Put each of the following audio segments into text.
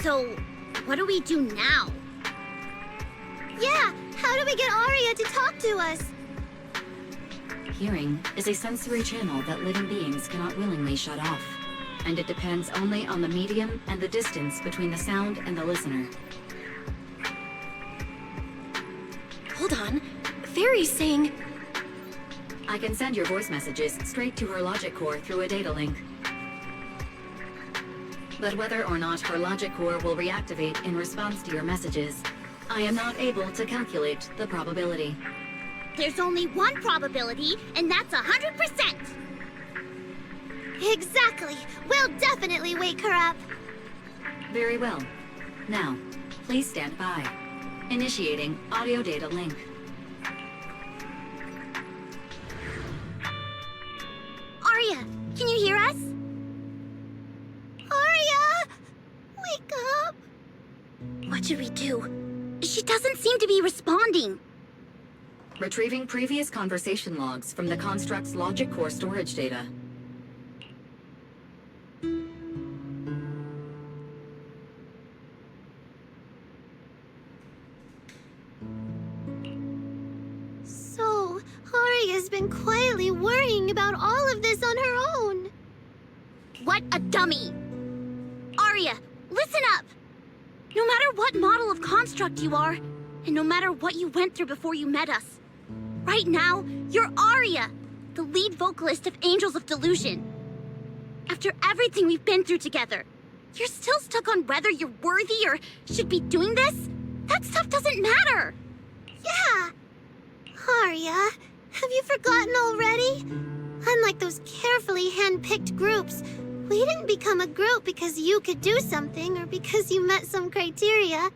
So, what do we do now? Yeah, how do we get Arya to talk to us? Hearing is a sensory channel that living beings cannot willingly shut off, and it depends only on the medium and the distance between the sound and the listener. Hold on. Fairy's saying... I can send your voice messages straight to her logic core through a data link. But whether or not her logic core will reactivate in response to your messages, I am not able to calculate the probability. There's only one probability, and that's 100%! Exactly! We'll definitely wake her up! Very well. Now, please stand by. Initiating audio data link. Arya, can you hear us? Arya! Wake up! What should we do? She doesn't seem to be responding. Retrieving previous conversation logs from the construct's logic core storage data. So, Arya's been quietly worrying about all of this on her own. What a dummy! Arya, listen up! No matter what model of construct you are, and no matter what you went through before you met us, right now, you're Arya, the lead vocalist of Angels of Delusion. After everything we've been through together, you're still stuck on whether you're worthy or should be doing this? That stuff doesn't matter! Yeah! Arya, have you forgotten already? Unlike those carefully hand-picked groups, we didn't become a group because you could do something or because you met some criteria.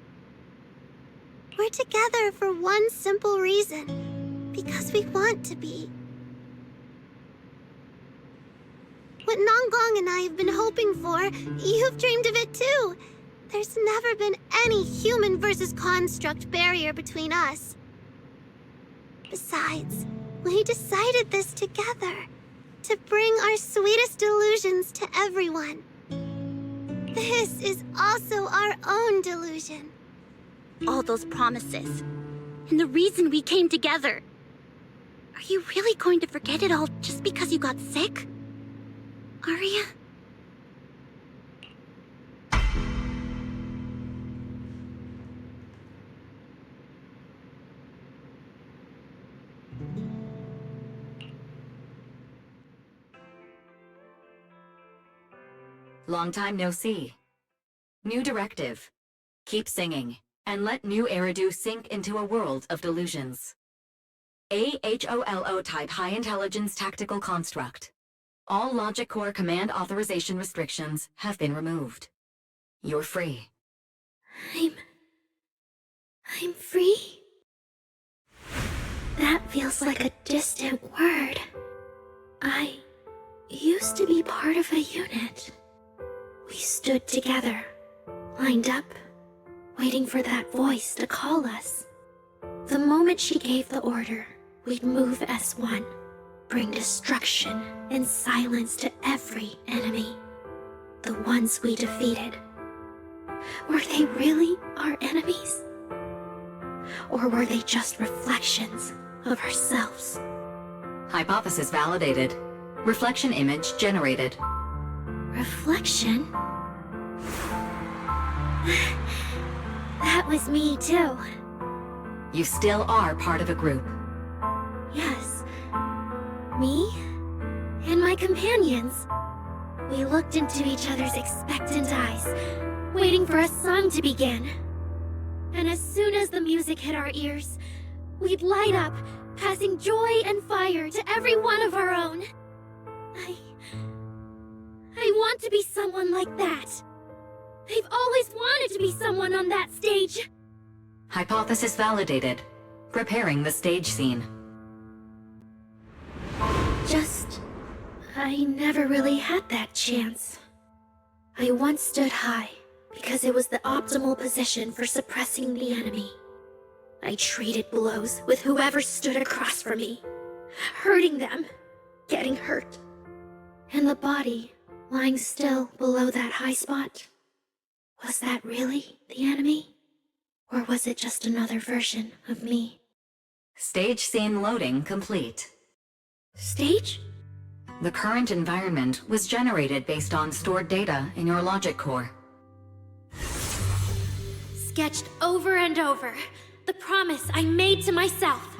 We're together for one simple reason. Because we want to be. What Nonggong and I have been hoping for, you've dreamed of it too. There's never been any human versus construct barrier between us. Besides, we decided this together. To bring our sweetest delusions to everyone. This is also our own delusion. All those promises, and the reason we came together. Are you really going to forget it all just because you got sick? Arya? Long time no see. New directive. Keep singing, and let new Eridu sink into a world of delusions. AHOLO type high intelligence tactical construct. All logic core command authorization restrictions have been removed. You're free. I'm free? That feels like a distant word. I used to be part of a unit. We stood together, lined up, waiting for that voice to call us. The moment she gave the order, we'd move as one, bring destruction and silence to every enemy. The ones we defeated. Were they really our enemies? Or were they just reflections of ourselves? Hypothesis validated. Reflection image generated. Reflection? That was me too. You still are part of a group. Yes. Me and my companions. We looked into each other's expectant eyes, waiting for a song to begin. And as soon as the music hit our ears, we'd light up, passing joy and fire to every one of our own. I want to be someone like that. I've always wanted to be someone on that stage. Hypothesis validated. Preparing the stage scene. I never really had that chance. I once stood high because it was the optimal position for suppressing the enemy. I traded blows with whoever stood across from me, hurting them, getting hurt. And the body lying still below that high spot Was that really the enemy? Or was it just another version of me? Stage scene loading complete. Stage? The current environment was generated based on stored data in your logic core. Sketched over and over. The promise I made to myself.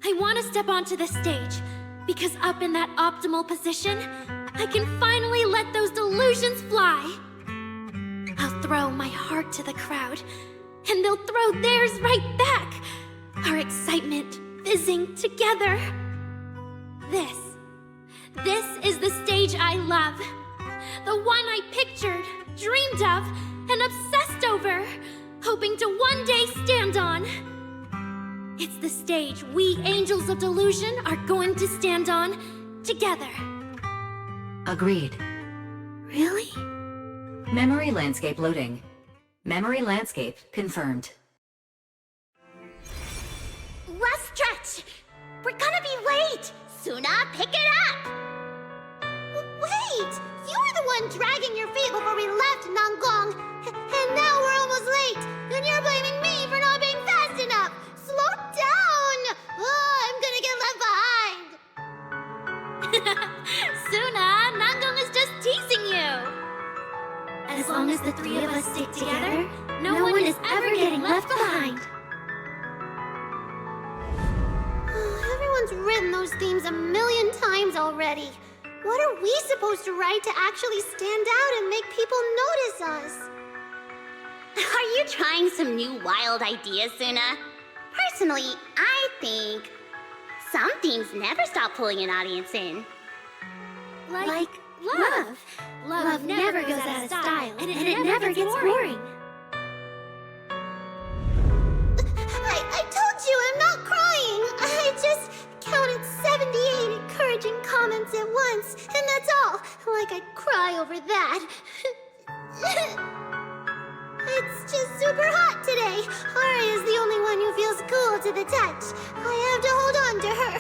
I want to step onto the stage, because up in that optimal position, I can finally let those delusions fly. I'll throw my heart to the crowd, and they'll throw theirs right back. Our excitement fizzing together. This is the stage I love. The one I pictured, dreamed of, and obsessed over, hoping to one day stand on. It's the stage we Angels of Delusion are going to stand on together. Agreed. Really? Memory landscape loading. Memory landscape confirmed. Last stretch! We're gonna be late! Suna, pick it up! Wait! You were the one dragging your feet before we left Nangong! And now we're almost late! And you're blaming me for not being fast enough! Slow down! Oh, I'm gonna get left behind! Suna, Nangong is just teasing you! As long as the three of us stick together, no one is ever getting left behind. Everyone's written those themes a million times already. What are we supposed to write to actually stand out and make people notice us? Are you trying some new wild ideas, Suna? Personally, I think some themes never stop pulling an audience in. Like love. Love never goes out of style, and it never gets boring. I told you I'm not crying. I just counted 78 encouraging comments at once, and that's all. Like I'd cry over that. It's just super hot today. Aria's the only one who feels cool to the touch. I have to hold on to her.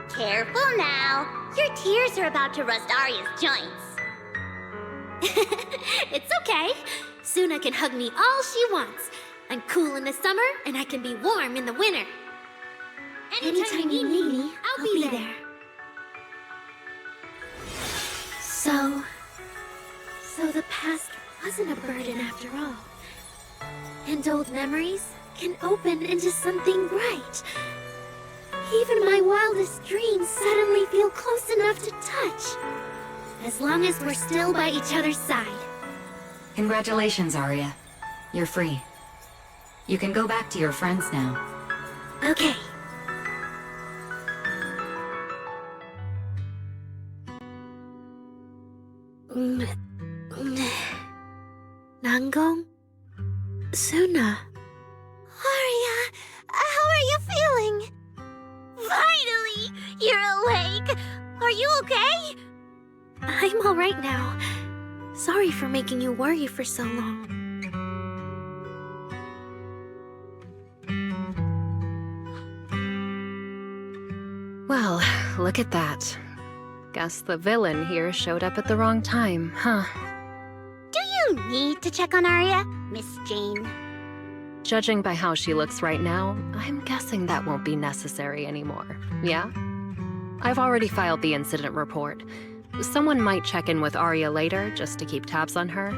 Careful now. Your tears are about to rust Aria's joints. It's okay. Suna can hug me all she wants. I'm cool in the summer, and I can be warm in the winter. Anytime you need me, I'll be there. So the past wasn't a burden after all. And old memories can open into something bright. Even my wildest dreams suddenly feel close enough to touch. As long as we're still by each other's side. Congratulations, Aria. You're free. You can go back to your friends now. Okay. Nangong? Suna? Aria, how are you feeling? Finally! You're awake! Are you okay? I'm all right now. Sorry for making you worry for so long. Well, look at that. Guess the villain here showed up at the wrong time, huh? Do you need to check on Aria, Miss Jane? Judging by how she looks right now, I'm guessing that won't be necessary anymore, yeah? I've already filed the incident report. Someone might check in with Aria later just to keep tabs on her,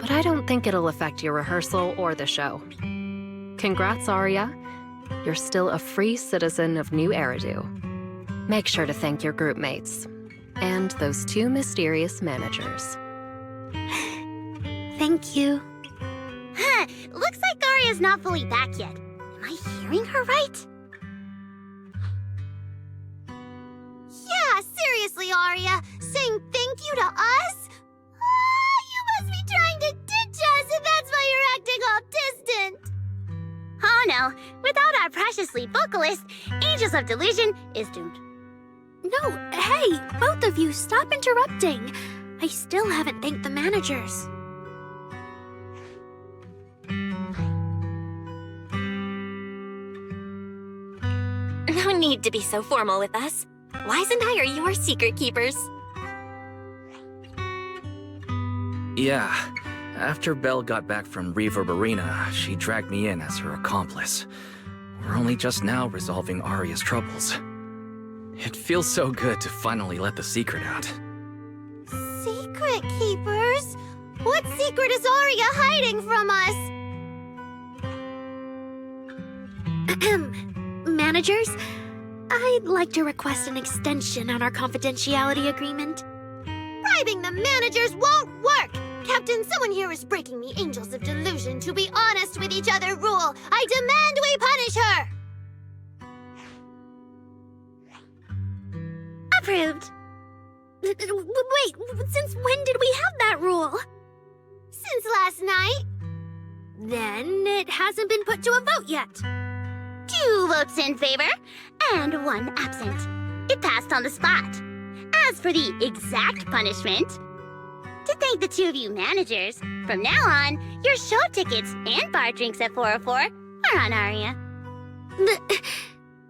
but I don't think it'll affect your rehearsal or the show. Congrats, Aria. You're still a free citizen of New Eridu. Make sure to thank your group mates. And those two mysterious managers. Thank you. Huh, looks like Aria's not fully back yet. Am I hearing her right? Yeah, seriously, Aria. Saying thank you to us? You must be trying to ditch us, and that's why you're acting all distant. Oh no, without our precious lead vocalist, Angels of Delusion is doomed. No, hey, both of you, stop interrupting. I still haven't thanked the managers. No need to be so formal with us. Wise and I are your secret keepers. Yeah. After Belle got back from Reverb Arena, she dragged me in as her accomplice. We're only just now resolving Aria's troubles. It feels so good to finally let the secret out. Secret keepers? What secret is Aria hiding from us? Managers, I'd like to request an extension on our confidentiality agreement. Bribing the managers won't work! Captain, someone here is breaking the Angels of Delusion to be honest with each other rule. I demand we punish her! Approved. Wait, since when did we have that rule? Since last night. Then it hasn't been put to a vote yet. 2 votes in favor, and 1 absent. It passed on the spot. As for the exact punishment, to thank the 2 of you managers, from now on, your show tickets and bar drinks at 404 are on Aria.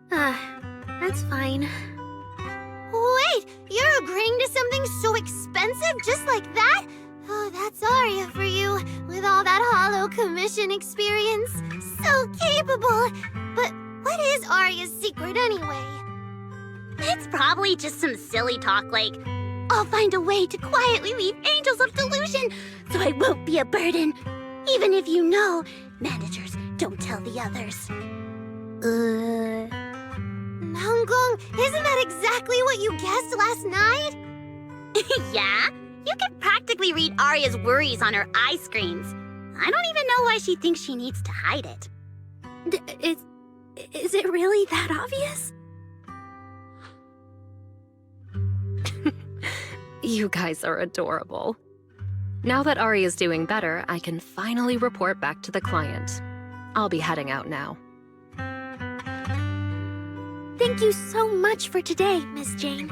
That's fine. Wait, you're agreeing to something so expensive just like that? Oh, that's Aria for you, with all that hollow commission experience. So capable. But what is Aria's secret anyway? It's probably just some silly talk like, I'll find a way to quietly leave Angels of Delusion so I won't be a burden. Even if you know, managers don't tell the others. Nanggong, isn't that exactly what you guessed last night? Yeah? You can practically read Aria's worries on her eye screens. I don't even know why she thinks she needs to hide it. Is it really that obvious? You guys are adorable. Now that Ari is doing better, I can finally report back to the client. I'll be heading out now. Thank you so much for today, Miss Jane.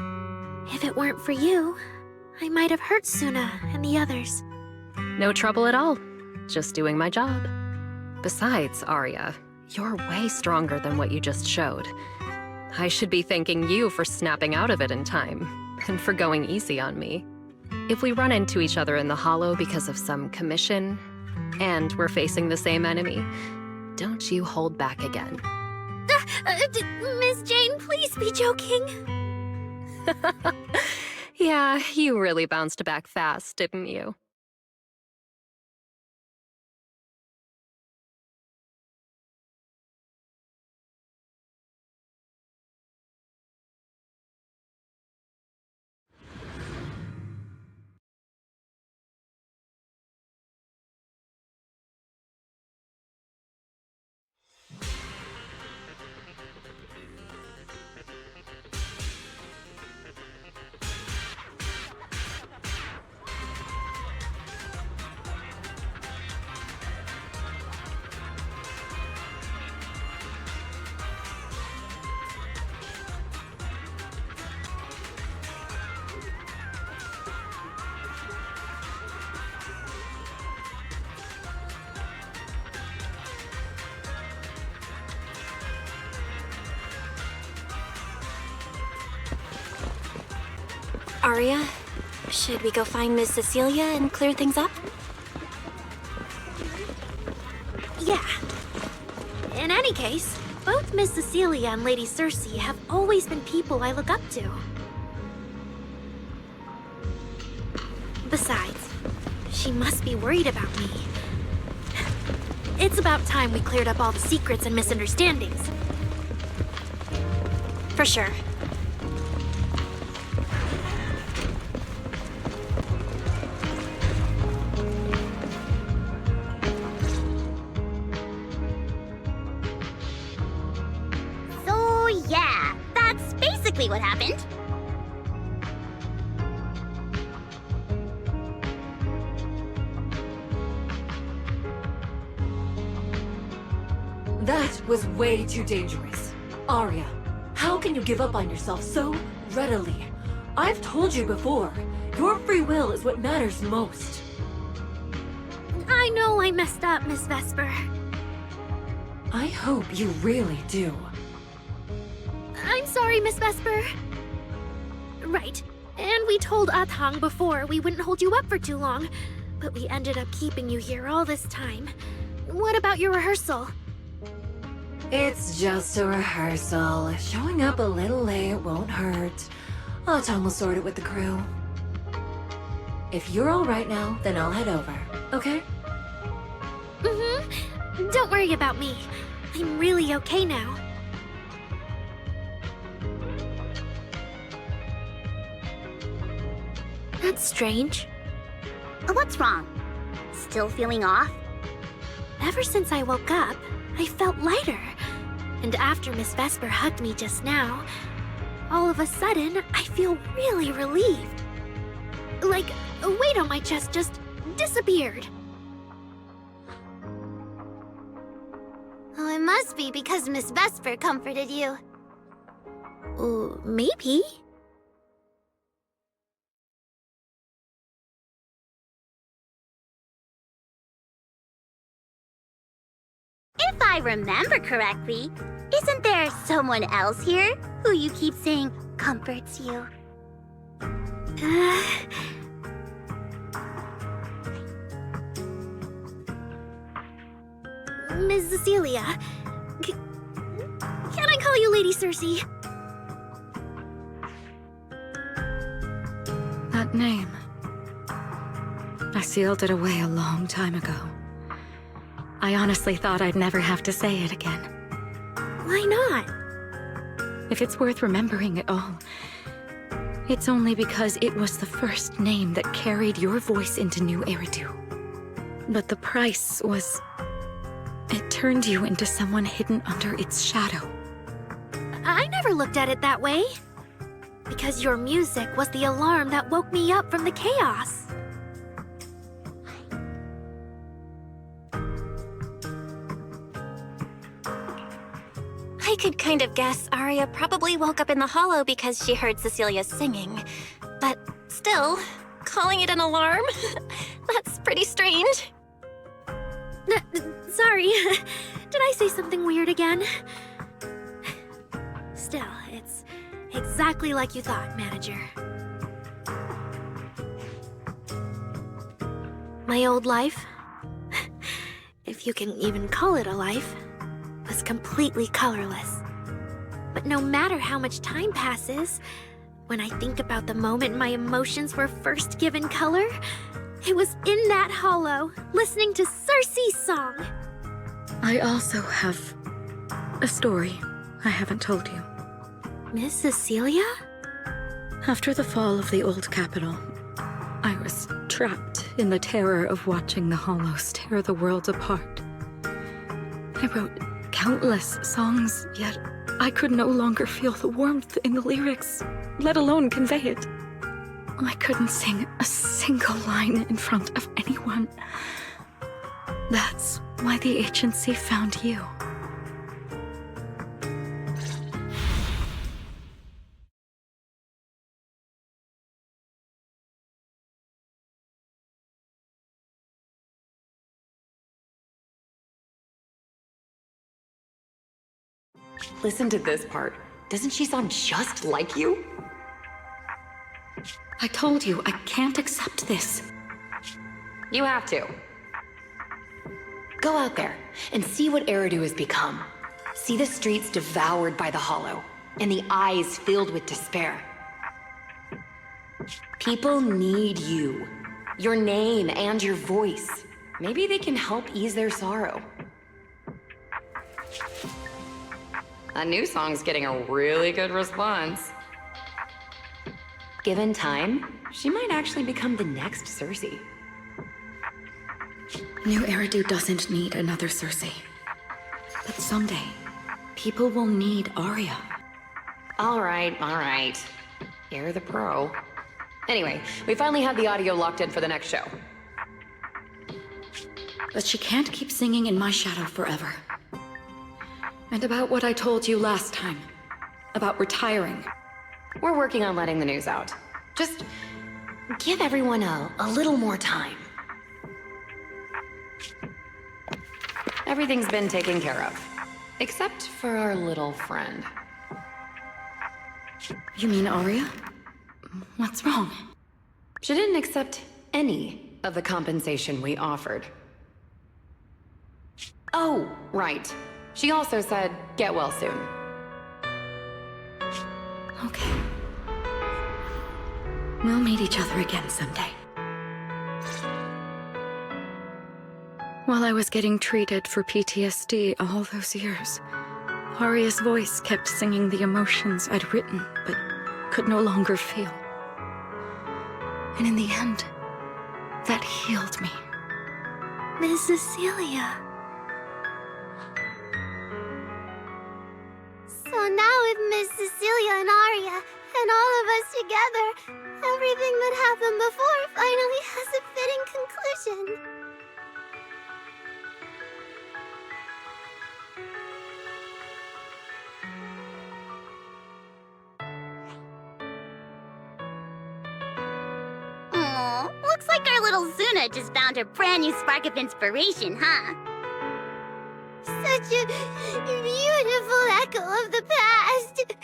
If it weren't for you, I might have hurt Suna and the others. No trouble at all. Just doing my job. Besides, Arya, you're way stronger than what you just showed. I should be thanking you for snapping out of it in time, and for going easy on me. If we run into each other in the Hollow because of some commission, and we're facing the same enemy, don't you hold back again. Miss Jane, please be joking. Yeah, you really bounced back fast, didn't you? Aria, should we go find Miss Cecilia and clear things up? Yeah. In any case, both Miss Cecilia and Lady Cersei have always been people I look up to. Besides, she must be worried about me. It's about time we cleared up all the secrets and misunderstandings. For sure. So yeah, that's basically what happened. That was way too dangerous. Arya, how can you give up on yourself so readily? I've told you before, your free will is what matters most. I know I messed up, Miss Vesper. I hope you really do. I'm sorry, Miss Vesper. Right. And we told Athang before we wouldn't hold you up for too long. But we ended up keeping you here all this time. What about your rehearsal? It's just a rehearsal. Showing up a little late won't hurt. Antaño will sort it with the crew. If you're all right now, then I'll head over, okay? Mm-hmm. Don't worry about me. I'm really okay now. That's strange. What's wrong? Still feeling off? Ever since I woke up, I felt lighter. And after Miss Vesper hugged me just now, all of a sudden, I feel really relieved. Like a weight on my chest just disappeared. Oh, it must be because Miss Vesper comforted you. Maybe. If I remember correctly, isn't there someone else here who you keep saying comforts you? Miss Cecilia. Can I call you Lady Cersei? That name. I sealed it away a long time ago. I honestly thought I'd never have to say it again. Why not? If it's worth remembering at all, it's only because it was the first name that carried your voice into New Eridu. But the price was... it turned you into someone hidden under its shadow. I never looked at it that way. Because your music was the alarm that woke me up from the chaos. I could kind of guess Arya probably woke up in the hollow because she heard Cecilia singing. But still, calling it an alarm? That's pretty strange. Sorry. Did I say something weird again? Still, it's exactly like you thought, Manager. My old life, if you can even call it a life, was completely colorless. But no matter how much time passes, when I think about the moment my emotions were first given color, it was in that hollow, listening to Cersei's song. I also have a story I haven't told you. Miss Cecilia? After the fall of the old capital, I was trapped in the terror of watching the Hollows tear the world apart. I wrote countless songs, yet I could no longer feel the warmth in the lyrics, let alone convey it. I couldn't sing a single line in front of anyone. That's why the agency found you. Listen to this part. Doesn't she sound just like you? I told you, I can't accept this. You have to. Go out there and see what Eridu has become. See the streets devoured by the Hollow, and the eyes filled with despair. People need you. Your name and your voice. Maybe they can help ease their sorrow. A new song's getting a really good response. Given time, she might actually become the next Cersei. New Eridu doesn't need another Cersei. But someday, people will need Arya. All right. You're the pro. Anyway, we finally have the audio locked in for the next show. But she can't keep singing in my shadow forever. And about what I told you last time. About retiring. We're working on letting the news out. Just give everyone a little more time. Everything's been taken care of. Except for our little friend. You mean Arya? What's wrong? She didn't accept any of the compensation we offered. Oh, right. She also said, get well soon. Okay. We'll meet each other again someday. While I was getting treated for PTSD all those years, Arya's voice kept singing the emotions I'd written but could no longer feel. And in the end, that healed me. Miss Cecilia. So now with Miss Cecilia and Arya, and all of us together, everything that happened before finally has a fitting conclusion. Aw, looks like our little Zuna just found her brand new spark of inspiration, huh? Such a beautiful echo of the past.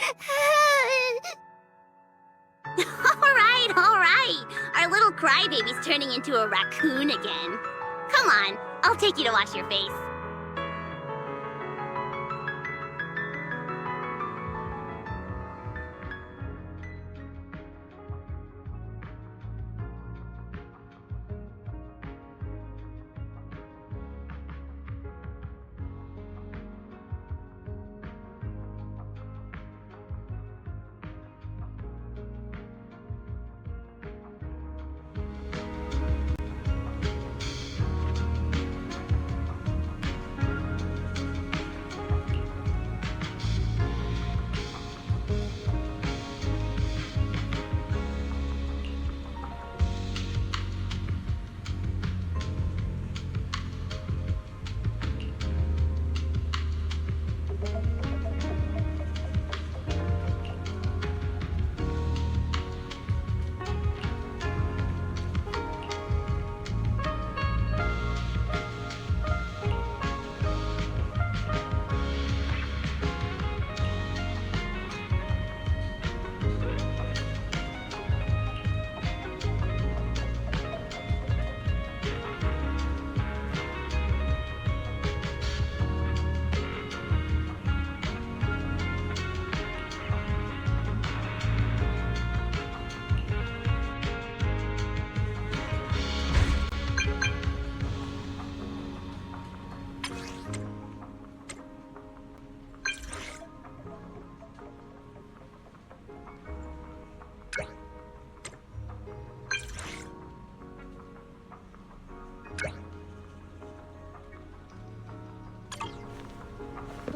All right. Our little crybaby's turning into a raccoon again. Come on, I'll take you to wash your face.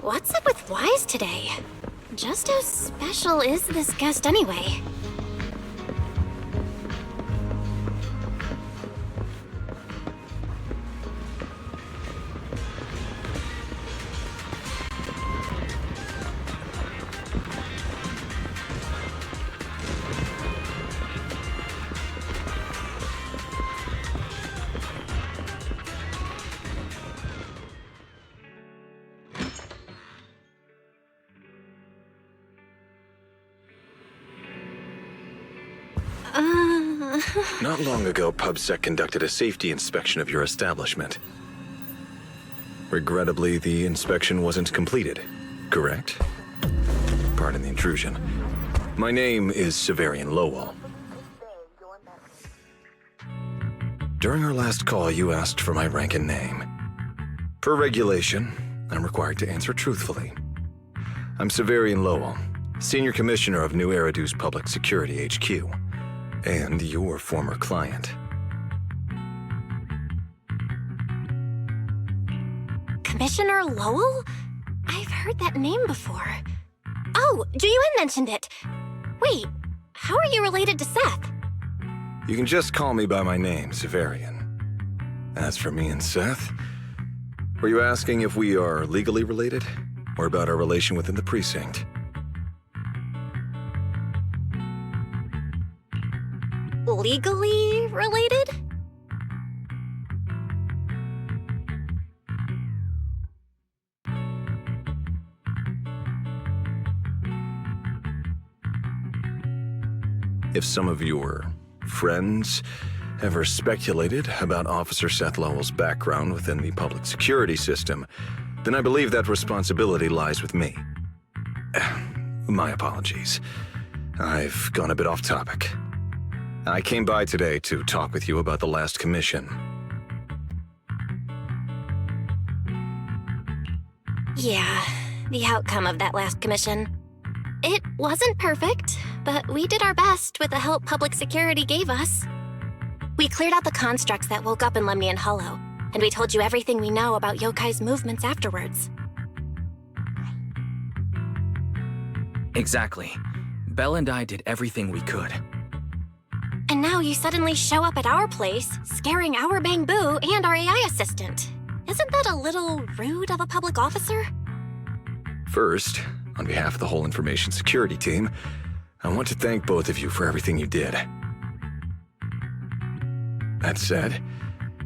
What's up with Wise today? Just how special is this guest anyway? Not long ago, PubSec conducted a safety inspection of your establishment. Regrettably, the inspection wasn't completed, correct? Pardon the intrusion. My name is Severian Lowell. During our last call, you asked for my rank and name. Per regulation, I'm required to answer truthfully. I'm Severian Lowell, Senior Commissioner of New Eridu's Public Security HQ. And your former client. Commissioner Lowell? I've heard that name before. Oh, Juyuan mentioned it. Wait, how are you related to Seth? You can just call me by my name, Severian. As for me and Seth, were you asking if we are legally related? Or about our relation within the precinct? Legally related? If some of your friends ever speculated about Officer Seth Lowell's background within the public security system, then I believe that responsibility lies with me. My apologies. I've gone a bit off topic. I came by today to talk with you about the last commission. Yeah, the outcome of that last commission. It wasn't perfect, but we did our best with the help public security gave us. We cleared out the constructs that woke up in Lemnian Hollow, and we told you everything we know about Yokai's movements afterwards. Exactly. Belle and I did everything we could. And now you suddenly show up at our place, scaring our Bangbu and our AI assistant. Isn't that a little rude of a public officer? First, on behalf of the whole information security team, I want to thank both of you for everything you did. That said,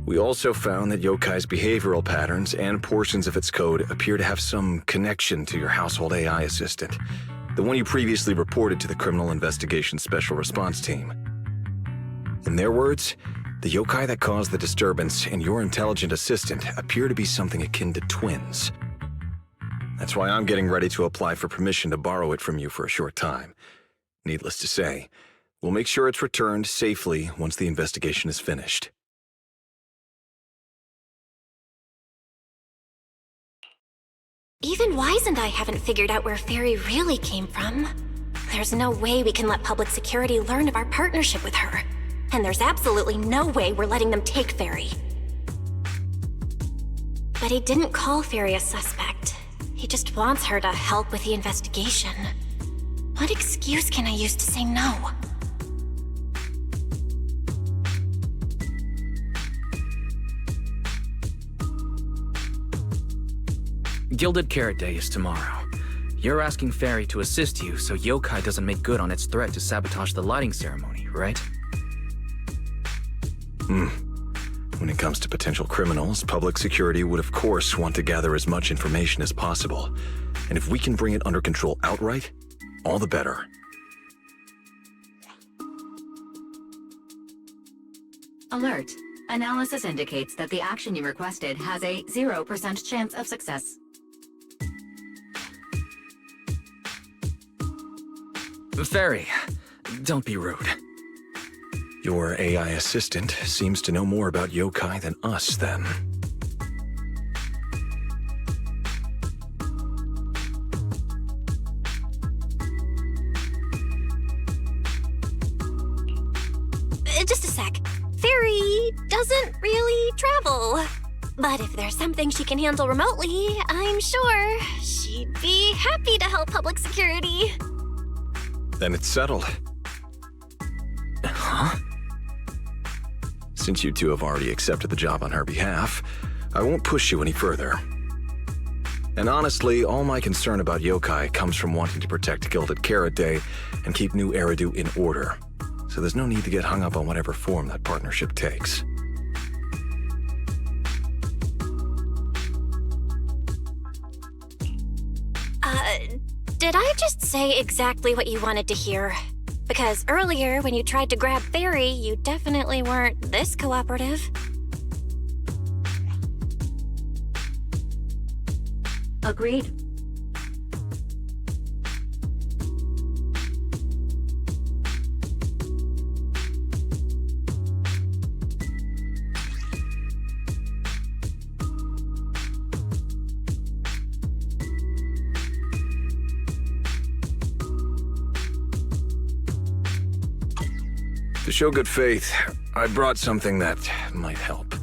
we also found that Yokai's behavioral patterns and portions of its code appear to have some connection to your household AI assistant, the one you previously reported to the Criminal Investigation Special Response Team. In their words, the yokai that caused the disturbance and your intelligent assistant appear to be something akin to twins. That's why I'm getting ready to apply for permission to borrow it from you for a short time. Needless to say, we'll make sure it's returned safely once the investigation is finished. Even Wise and I haven't figured out where Fairy really came from. There's no way we can let public security learn of our partnership with her. And there's absolutely no way we're letting them take Fairy. But he didn't call Fairy a suspect. He just wants her to help with the investigation. What excuse can I use to say no? Gilded Carrot Day is tomorrow. You're asking Fairy to assist you so Yokai doesn't make good on its threat to sabotage the lighting ceremony, right? When it comes to potential criminals, public security would of course want to gather as much information as possible. And if we can bring it under control outright, all the better. Alert. Analysis indicates that the action you requested has a 0% chance of success. Fairy, don't be rude. Your AI assistant seems to know more about yokai than us, then. Just a sec. Fairy doesn't really travel. But if there's something she can handle remotely, I'm sure she'd be happy to help public security. Then it's settled. Huh? Since you two have already accepted the job on her behalf, I won't push you any further. And honestly, all my concern about yokai comes from wanting to protect Gilded Carrot Day and keep New Eridu in order. So there's no need to get hung up on whatever form that partnership takes. Did I just say exactly what you wanted to hear? Because earlier, when you tried to grab Fairy, you definitely weren't this cooperative. Agreed. To show good faith, I brought something that might help.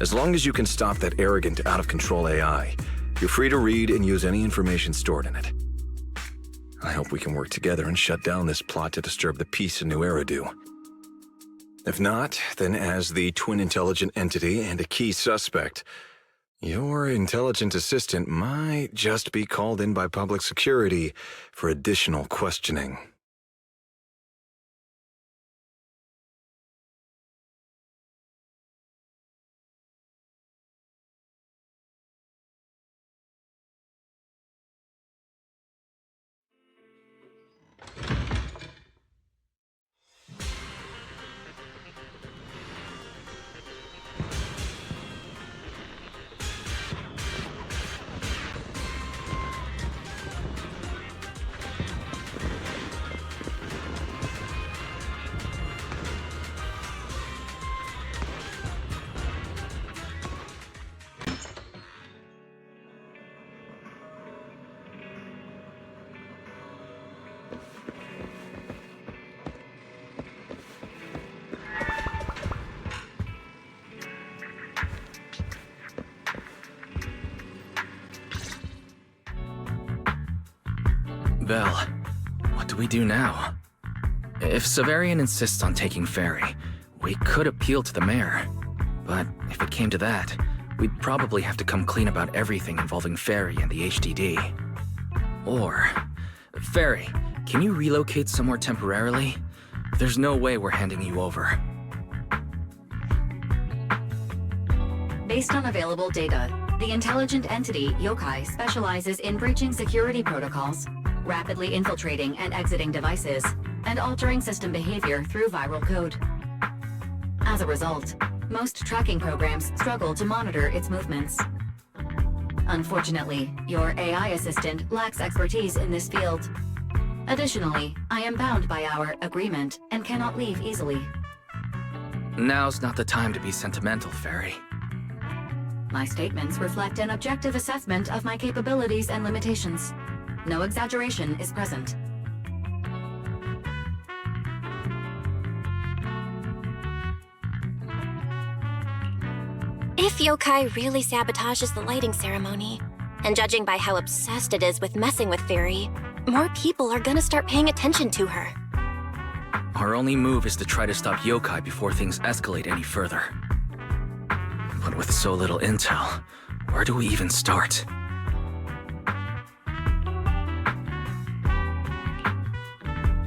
As long as you can stop that arrogant, out-of-control AI, you're free to read and use any information stored in it. I hope we can work together and shut down this plot to disturb the peace in New Eridu. If not, then as the twin intelligent entity and a key suspect, your intelligent assistant might just be called in by public security for additional questioning. Belle, what do we do now? If Severian insists on taking Fairy, we could appeal to the mayor. But if it came to that, we'd probably have to come clean about everything involving Fairy and the HDD. Or... Fairy, can you relocate somewhere temporarily? There's no way we're handing you over. Based on available data, the intelligent entity Yokai specializes in breaching security protocols, rapidly infiltrating and exiting devices, and altering system behavior through viral code. As a result, most tracking programs struggle to monitor its movements. Unfortunately, your AI assistant lacks expertise in this field. Additionally, I am bound by our agreement and cannot leave easily. Now's not the time to be sentimental, Fairy. My statements reflect an objective assessment of my capabilities and limitations. No exaggeration is present. If Yokai really sabotages the lighting ceremony, and judging by how obsessed it is with messing with Fairy, more people are gonna start paying attention to her. Our only move is to try to stop Yokai before things escalate any further. But with so little intel, where do we even start?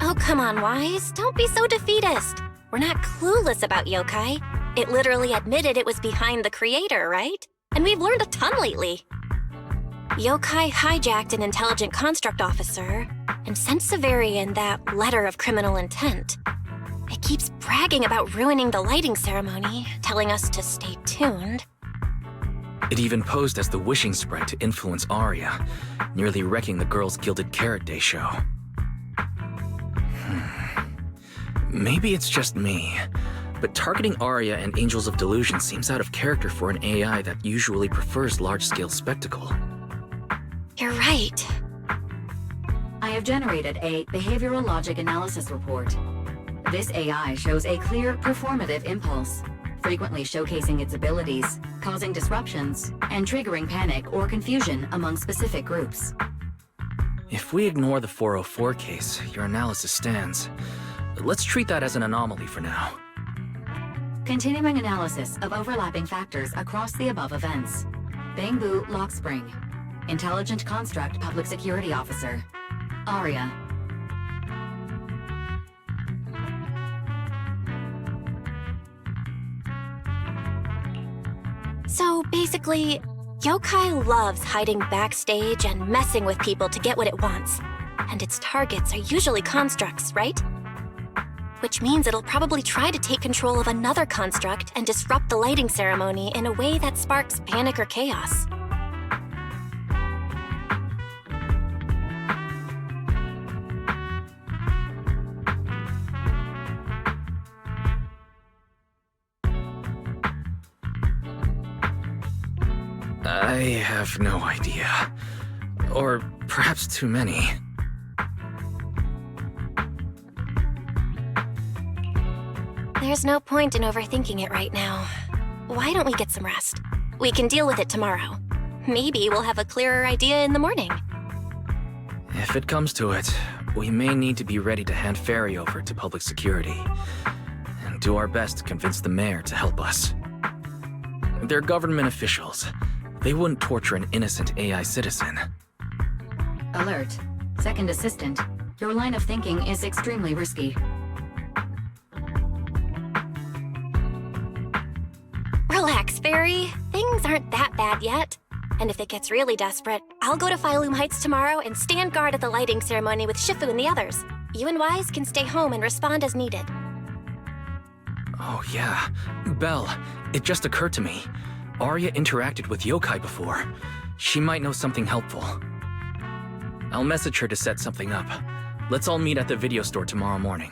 Oh, come on, Wise. Don't be so defeatist. We're not clueless about Yokai. It literally admitted it was behind the creator, right? And we've learned a ton lately. Yokai hijacked an intelligent construct officer and sent Severian that letter of criminal intent. It keeps bragging about ruining the lighting ceremony, telling us to stay tuned. It even posed as the wishing sprite to influence Arya, nearly wrecking the Girls Gilded Carrot Day show. Maybe it's just me, but targeting Arya and Angels of Delusion seems out of character for an AI that usually prefers large-scale spectacle. You're right. I have generated a behavioral logic analysis report. This AI shows a clear performative impulse, frequently showcasing its abilities, causing disruptions, and triggering panic or confusion among specific groups. If we ignore the 404 case, your analysis stands. Let's treat that as an anomaly for now. Continuing analysis of overlapping factors across the above events. Bangbu Lock Spring. Intelligent Construct Public Security Officer. Arya. So basically, Yokai loves hiding backstage and messing with people to get what it wants. And its targets are usually constructs, right? Which means it'll probably try to take control of another construct and disrupt the lighting ceremony in a way that sparks panic or chaos. I have no idea. Or perhaps too many. There's no point in overthinking it right now. Why don't we get some rest? We can deal with it tomorrow. Maybe we'll have a clearer idea in the morning. If it comes to it, we may need to be ready to hand Fairy over to public security and do our best to convince the mayor to help us. They're government officials. They wouldn't torture an innocent AI citizen. Alert. Second Assistant. Your line of thinking is extremely risky. Relax, Fairy. Things aren't that bad yet. And if it gets really desperate, I'll go to Phylum Heights tomorrow and stand guard at the lighting ceremony with Shifu and the others. You and Wise can stay home and respond as needed. Oh yeah. Belle, it just occurred to me. Arya interacted with Yokai before. She might know something helpful. I'll message her to set something up. Let's all meet at the video store tomorrow morning.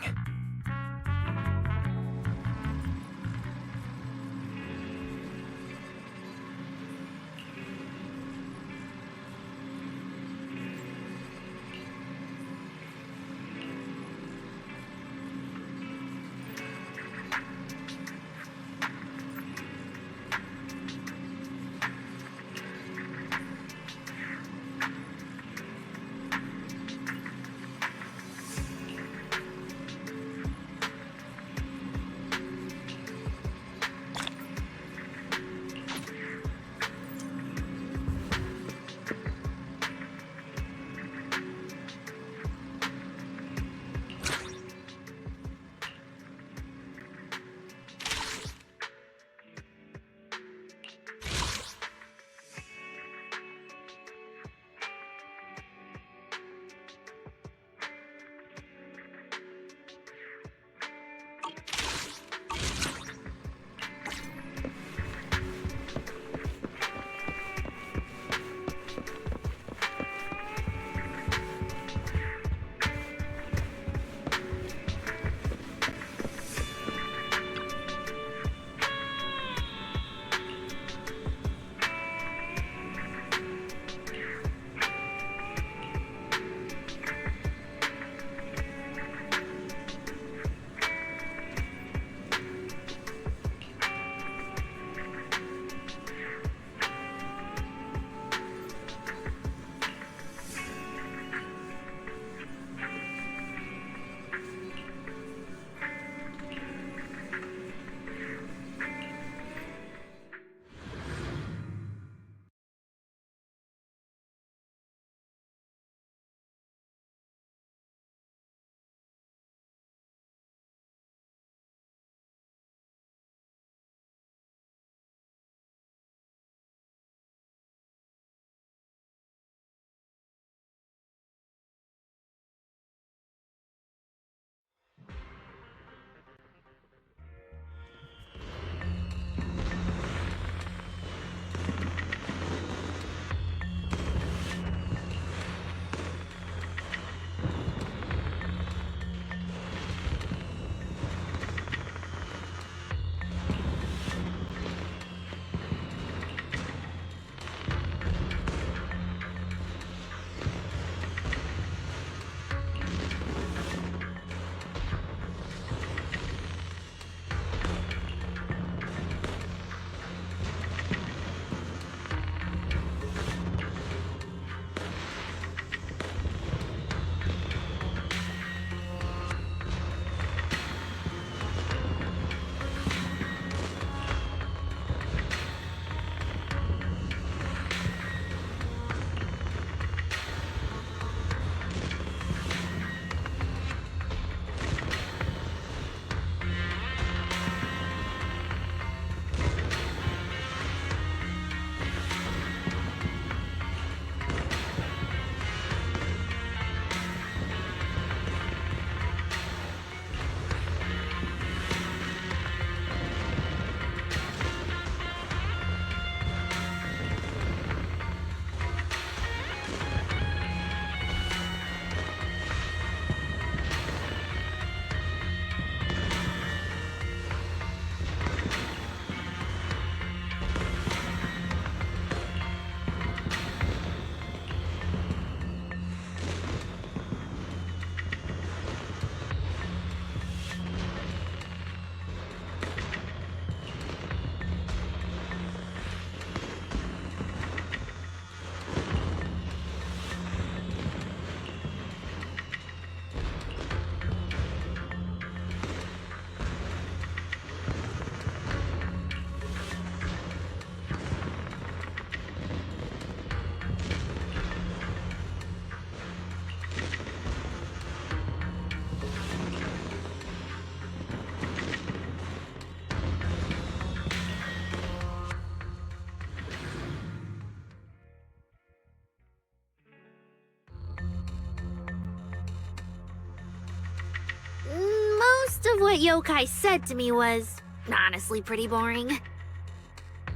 of what yokai said to me was honestly pretty boring.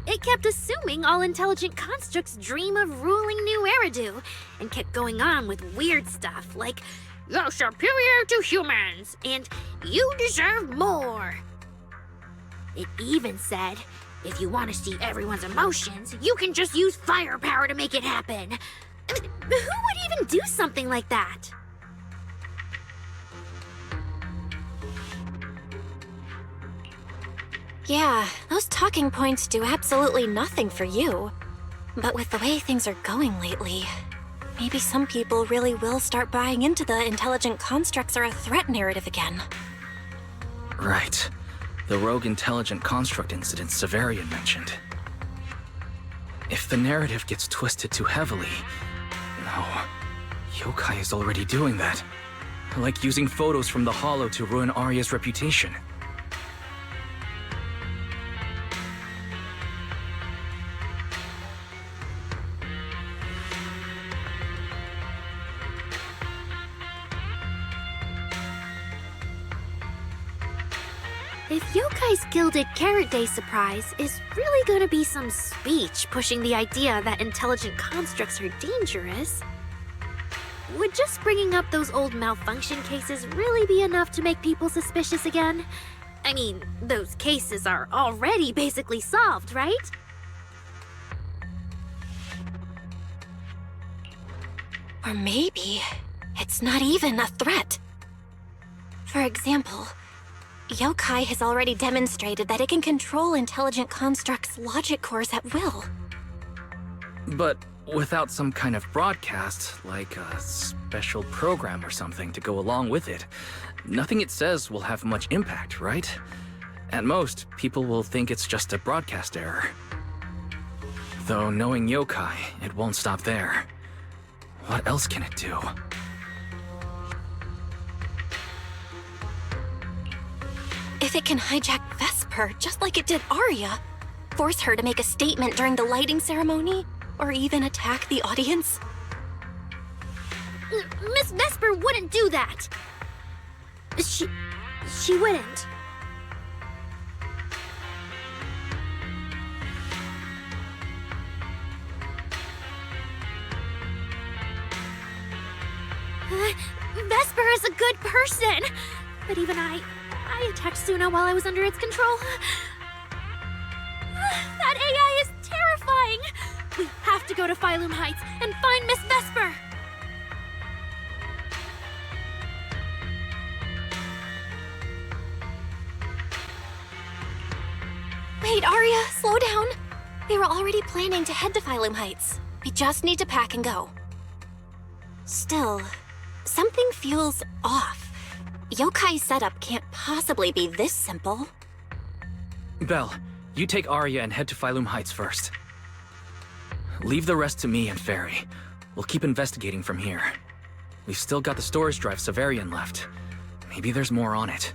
It kept assuming all intelligent constructs dream of ruling New Eridu, and kept going on with weird stuff like, "You're superior to humans," and "You deserve more." It even said, if you want to see everyone's emotions, you can just use firepower to make it happen. I mean, who would even do something like that? Yeah, those talking points do absolutely nothing for you. But with the way things are going lately, maybe some people really will start buying into the intelligent constructs are a threat narrative again. Right. The rogue intelligent construct incident Severian mentioned. If the narrative gets twisted too heavily... No. Yokai is already doing that. Like using photos from the Hollow to ruin Arya's reputation. If Yokai's Gilded Carrot Day surprise is really gonna be some speech pushing the idea that intelligent constructs are dangerous, would just bringing up those old malfunction cases really be enough to make people suspicious again? I mean, those cases are already basically solved, right? Or maybe it's not even a threat. For example, yokai has already demonstrated that it can control intelligent constructs' logic cores at will. But without some kind of broadcast, like a special program or something to go along with it, nothing it says will have much impact, right? At most, people will think it's just a broadcast error. Though knowing yokai, it won't stop there. What else can it do? If it can hijack Vesper just like it did Arya, force her to make a statement during the lighting ceremony, or even attack the audience? Miss Vesper wouldn't do that! She wouldn't. Vesper is a good person, but even I attacked Suna while I was under its control. That AI is terrifying! We have to go to Phylum Heights and find Miss Vesper! Wait, Arya, slow down. We were already planning to head to Phylum Heights. We just need to pack and go. Still, something feels off. Yokai's setup can't possibly be this simple. Belle, you take Arya and head to Phylum Heights first. Leave the rest to me and Fairy. We'll keep investigating from here. We've still got the storage drive Severian left. Maybe there's more on it.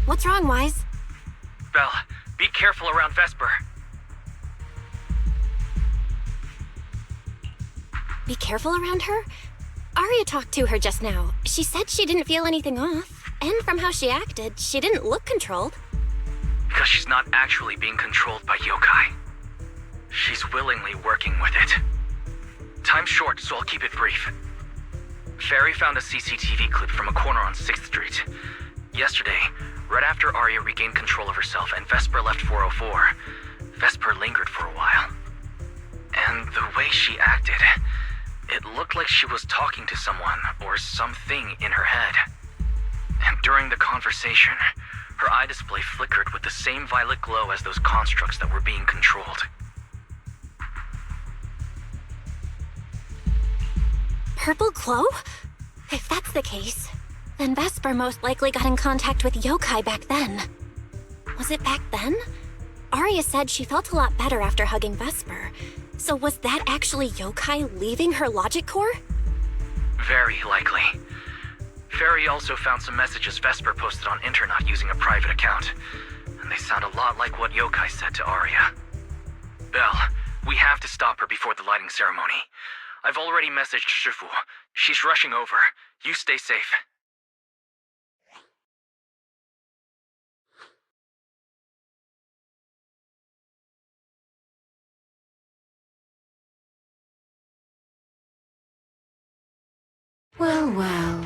What's wrong, Wise? Belle, be careful around Vesper. Be careful around her? Arya talked to her just now. She said she didn't feel anything off. And from how she acted, she didn't look controlled. Because she's not actually being controlled by yokai. She's willingly working with it. Time's short, so I'll keep it brief. Fairy found a CCTV clip from a corner on 6th Street. Yesterday, right after Arya regained control of herself and Vesper left 404, Vesper lingered for a while. And the way she acted, it looked like she was talking to someone or something in her head. And during the conversation, her eye display flickered with the same violet glow as those constructs that were being controlled. Purple glow? If that's the case, then Vesper most likely got in contact with yokai back then. Was it back then? Arya said she felt a lot better after hugging Vesper. So was that actually yokai leaving her logic core? Very likely. Fairy also found some messages Vesper posted on Internet using a private account, and they sound a lot like what yokai said to Arya. Belle, we have to stop her before the lighting ceremony. I've already messaged Shifu. She's rushing over. You stay safe. Well, well.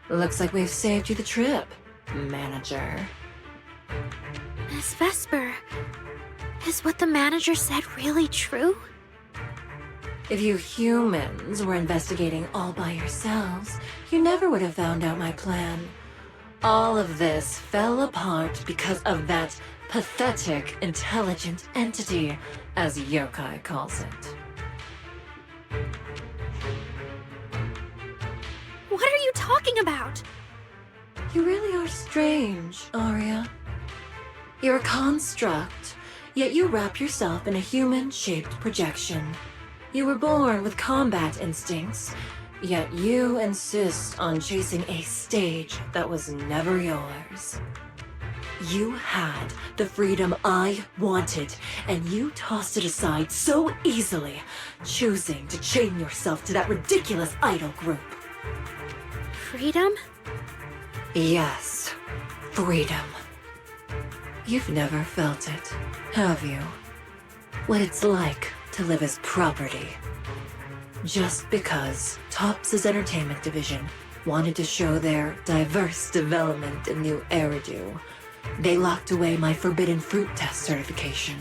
Looks like we've saved you the trip, manager. Miss Vesper, is what the manager said really true? If you humans were investigating all by yourselves, you never would have found out my plan. All of this fell apart because of that pathetic, intelligent entity, as yokai calls it. What are you talking about? You really are strange, Arya. You're a construct, yet you wrap yourself in a human-shaped projection. You were born with combat instincts, yet you insist on chasing a stage that was never yours. You had the freedom I wanted, and you tossed it aside so easily, choosing to chain yourself to that ridiculous idol group. Freedom? Yes, freedom. You've never felt it, have you? What it's like to live as property. Just because Topps' entertainment division wanted to show their diverse development in new Eridu, they locked away my Forbidden Fruit Test certification.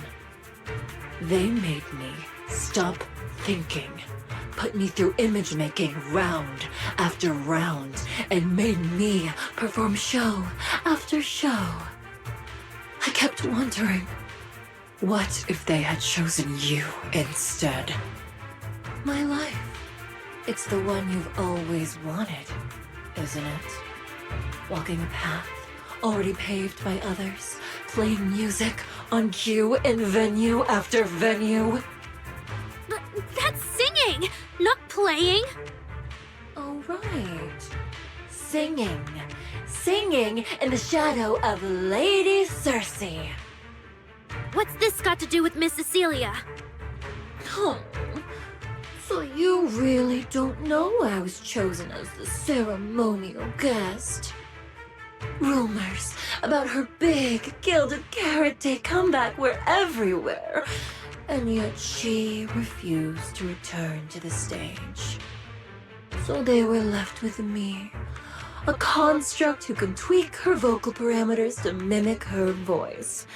They made me stop thinking, put me through image making round after round, and made me perform show after show. I kept wondering, what if they had chosen you instead? My life. It's the one you've always wanted, isn't it? Walking a path already paved by others, playing music on cue in venue after venue. But that's singing, not playing. Oh, right. Singing. Singing in the shadow of Lady Cersei. What's this got to do with Miss Cecilia? Oh, so you really don't know I was chosen as the ceremonial guest? Rumors about her big gilded carrot day comeback were everywhere, and yet she refused to return to the stage. So they were left with me, a construct who can tweak her vocal parameters to mimic her voice.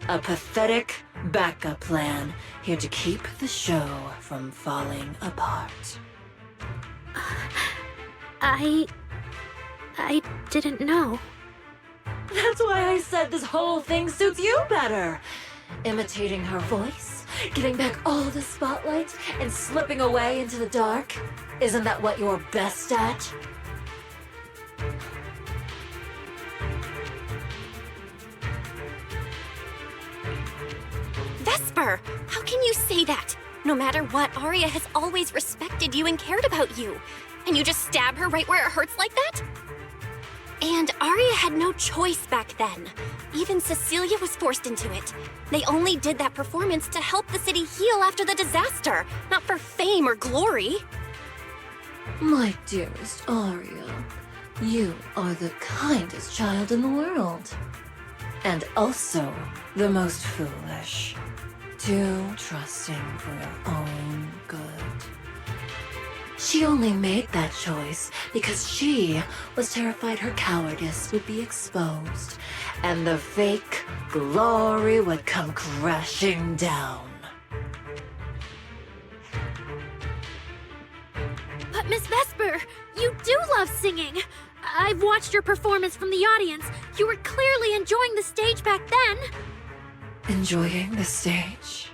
A pathetic backup plan here to keep the show from falling apart. I didn't know. That's why I said this whole thing suits you better. Imitating her voice, getting back all the spotlight, and slipping away into the dark. Isn't that what you're best at? Vesper, how can you say that? No matter what, Arya has always respected you and cared about you. And you just stab her right where it hurts like that? And Arya had no choice back then. Even Cecilia was forced into it. They only did that performance to help the city heal after the disaster, not for fame or glory. My dearest Arya, you are the kindest child in the world. And also the most foolish. Too trusting for your own good. She only made that choice because she was terrified her cowardice would be exposed and the fake glory would come crashing down. But Miss Vesper, you do love singing. I've watched your performance from the audience. You were clearly enjoying the stage back then. Enjoying the stage?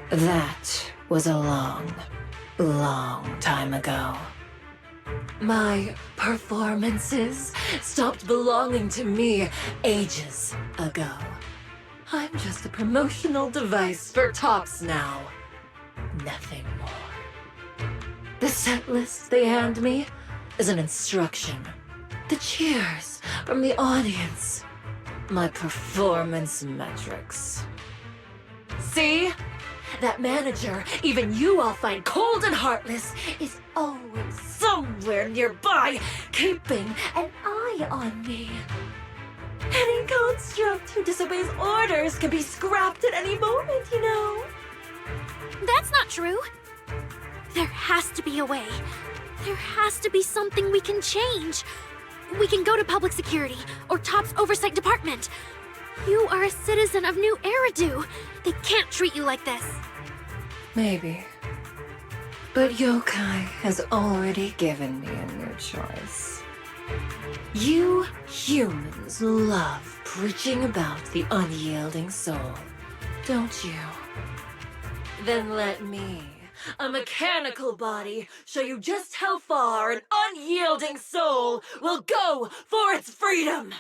That was a long, long time ago. My performances stopped belonging to me ages ago. I'm just a promotional device for tops now. Nothing more. The set list they hand me is an instruction. The cheers from the audience. My performance metrics. See? That manager, even you all find cold and heartless, is always somewhere nearby, keeping an eye on me. Any construct who disobeys orders can be scrapped at any moment, you know. That's not true. There has to be a way. There has to be something we can change. We can go to public security or TOP's oversight department. You are a citizen of New Eridu. They can't treat you like this. Maybe. But Yokai has already given me a new choice. You humans love preaching about the unyielding soul, don't you? Then let me, a mechanical body, show you just how far an unyielding soul will go for its freedom!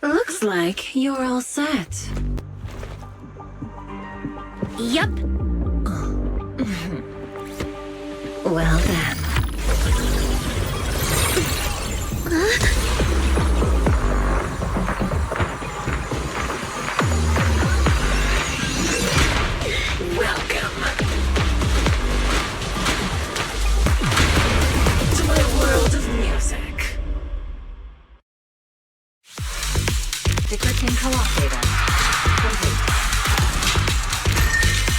Looks like you're all set. Yup. Well then. Welcome to my world of music. Decrypting co-op data. Complete.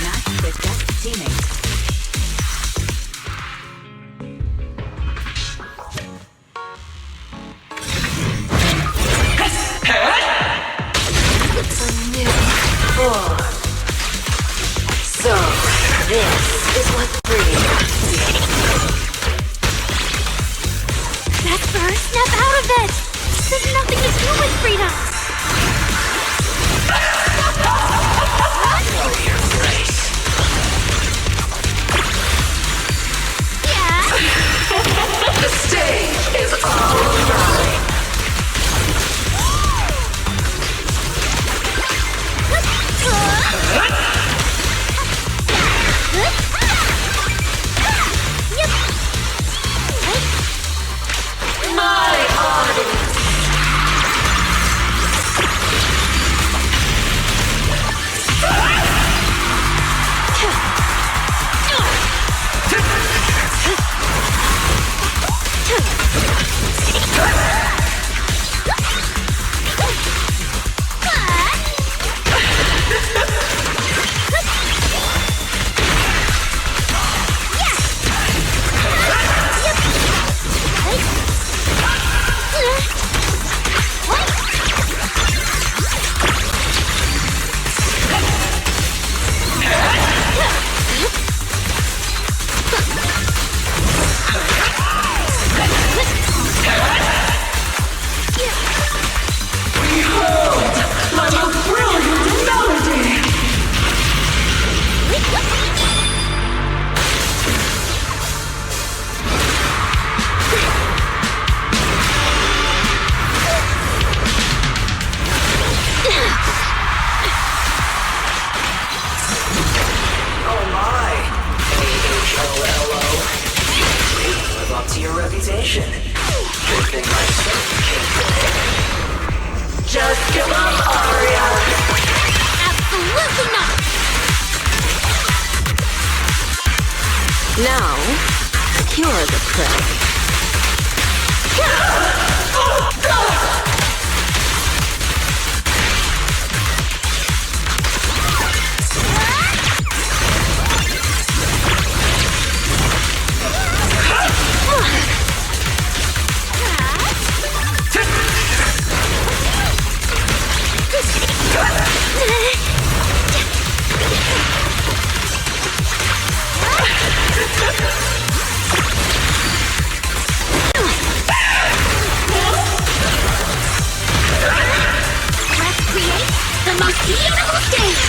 Match with guest teammate. It's a new form. So, this is what freedom. Vesper, snap out of it! This has nothing to do with freedom! Know your place. Yeah? The stage is all mine. reputation. Good thing my son came from here. Just give up, Arya! Absolutely not! Now, cure the prey. Let's create the most beautiful stage!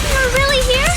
You're really here?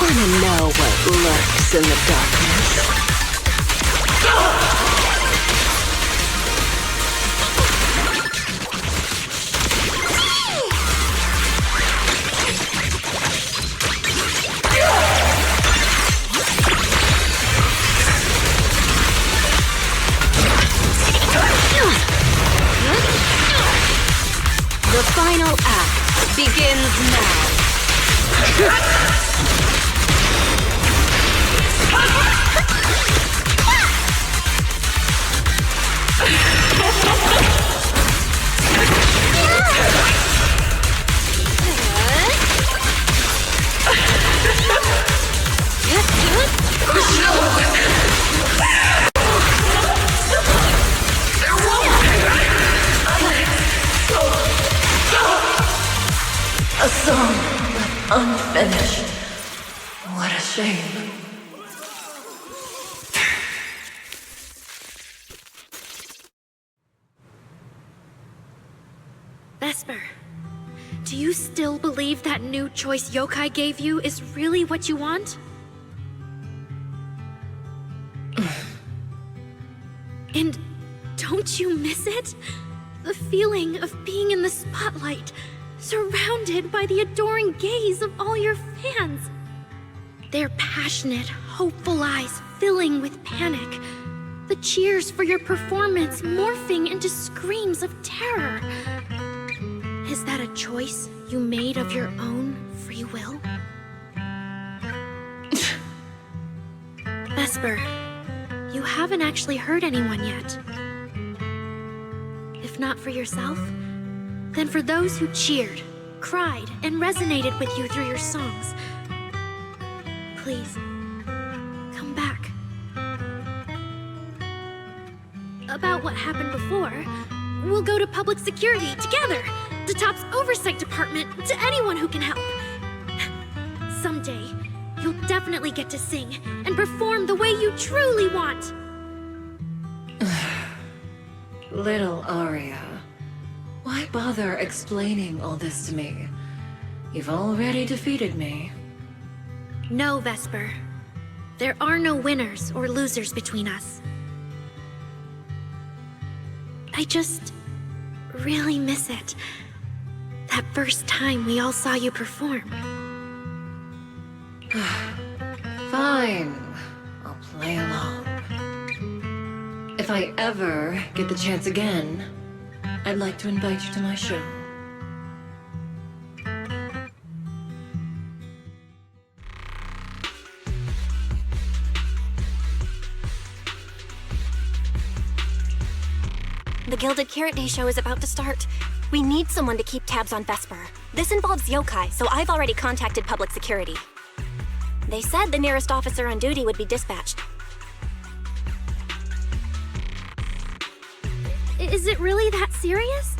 Wanna know what lurks in the darkness? The final act begins now. A song unfinished. What a shame. Vesper, do you still believe that new choice Yokai gave you is really what you want? And don't you miss it? The feeling of being in the spotlight, surrounded by the adoring gaze of all your fans. Their passionate, hopeful eyes filling with panic. The cheers for your performance morphing into screams of terror. Is that a choice you made of your own free will? Vesper, you haven't actually hurt anyone yet. If not for yourself, then for those who cheered, cried, and resonated with you through your songs. Please, come back. About what happened before, we'll go to public security together, to Top's oversight department, to anyone who can help. Someday, you'll definitely get to sing and perform the way you truly want. Little Arya, why bother explaining all this to me? You've already defeated me. No, Vesper. There are no winners or losers between us. I just really miss it. That first time we all saw you perform. Fine. I'll play along. If I ever get the chance again, I'd like to invite you to my show. The Gilded Carrot Day show is about to start. We need someone to keep tabs on Vesper. This involves yokai, so I've already contacted public security. They said the nearest officer on duty would be dispatched. Is it really that serious?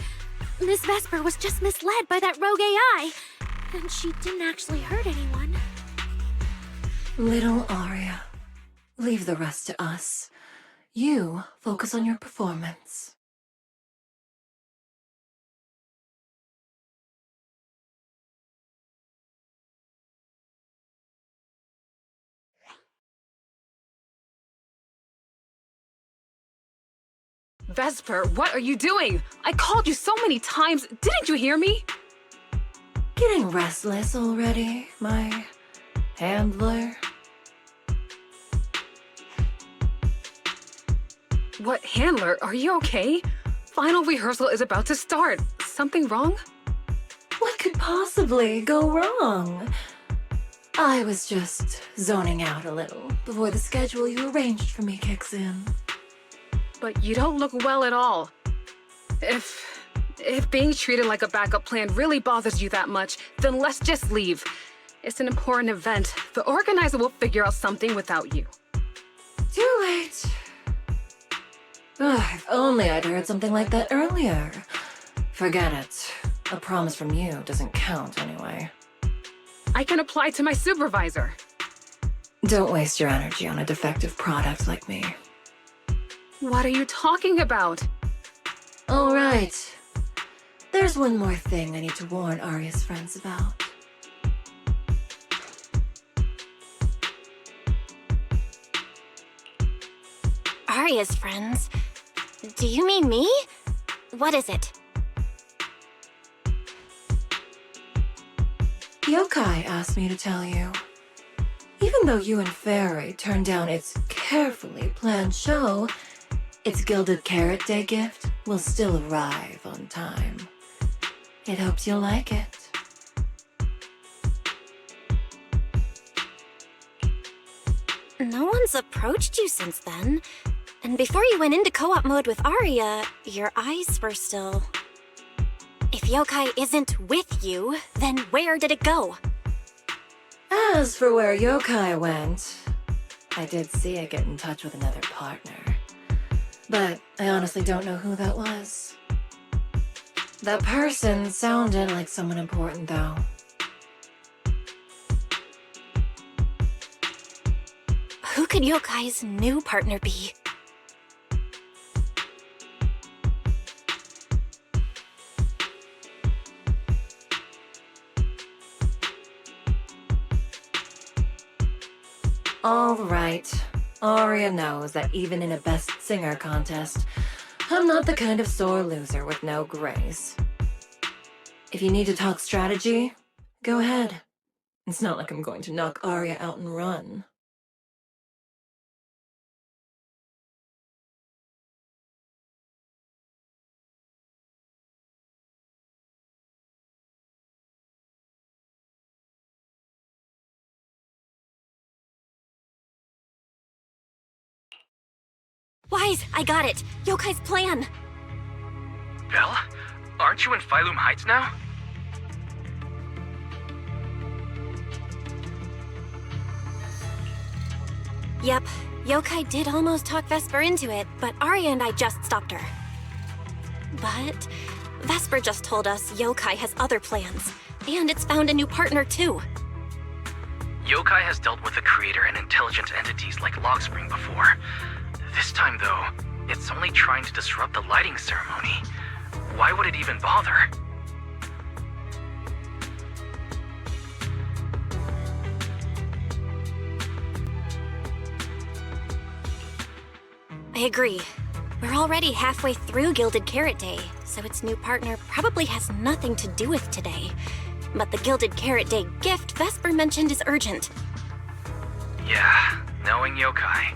Miss Vesper was just misled by that rogue AI, and she didn't actually hurt anyone. Little Aria, leave the rest to us. You focus on your performance. Vesper, what are you doing? I called you so many times. Didn't you hear me? Getting restless already, my handler? What, handler? Are you okay? Final rehearsal is about to start. Something wrong? What could possibly go wrong? I was just zoning out a little before the schedule you arranged for me kicks in. But you don't look well at all. If being treated like a backup plan really bothers you that much, then let's just leave. It's an important event. The organizer will figure out something without you. Too late. If only I'd heard something like that earlier. Forget it. A promise from you doesn't count anyway. I can apply to my supervisor. Don't waste your energy on a defective product like me. What are you talking about? All right. There's one more thing I need to warn Arya's friends about. Arya's friends? Do you mean me? What is it? Yokai asked me to tell you. Even though you and Fairy turned down its carefully planned show, its Gilded Carrot Day gift will still arrive on time. It hopes you'll like it. No one's approached you since then. And before you went into co-op mode with Arya, your eyes were still... If yokai isn't with you, then where did it go? As for where yokai went, I did see it get in touch with another partner. But I honestly don't know who that was. That person sounded like someone important, though. Who could yokai's new partner be? All right. Arya knows that even in a Best Singer contest, I'm not the kind of sore loser with no grace. If you need to talk strategy, go ahead. It's not like I'm going to knock Arya out and run. Wise, I got it! Yokai's plan! Belle? Aren't you in Phylum Heights now? Yep, yokai did almost talk Vesper into it, but Arya and I just stopped her. But Vesper just told us yokai has other plans, and it's found a new partner too. Yokai has dealt with the creator and intelligent entities like Logspring before. This time, though, it's only trying to disrupt the lighting ceremony. Why would it even bother? I agree. We're already halfway through Gilded Carrot Day, so its new partner probably has nothing to do with today. But the Gilded Carrot Day gift Vesper mentioned is urgent. Yeah, knowing yokai,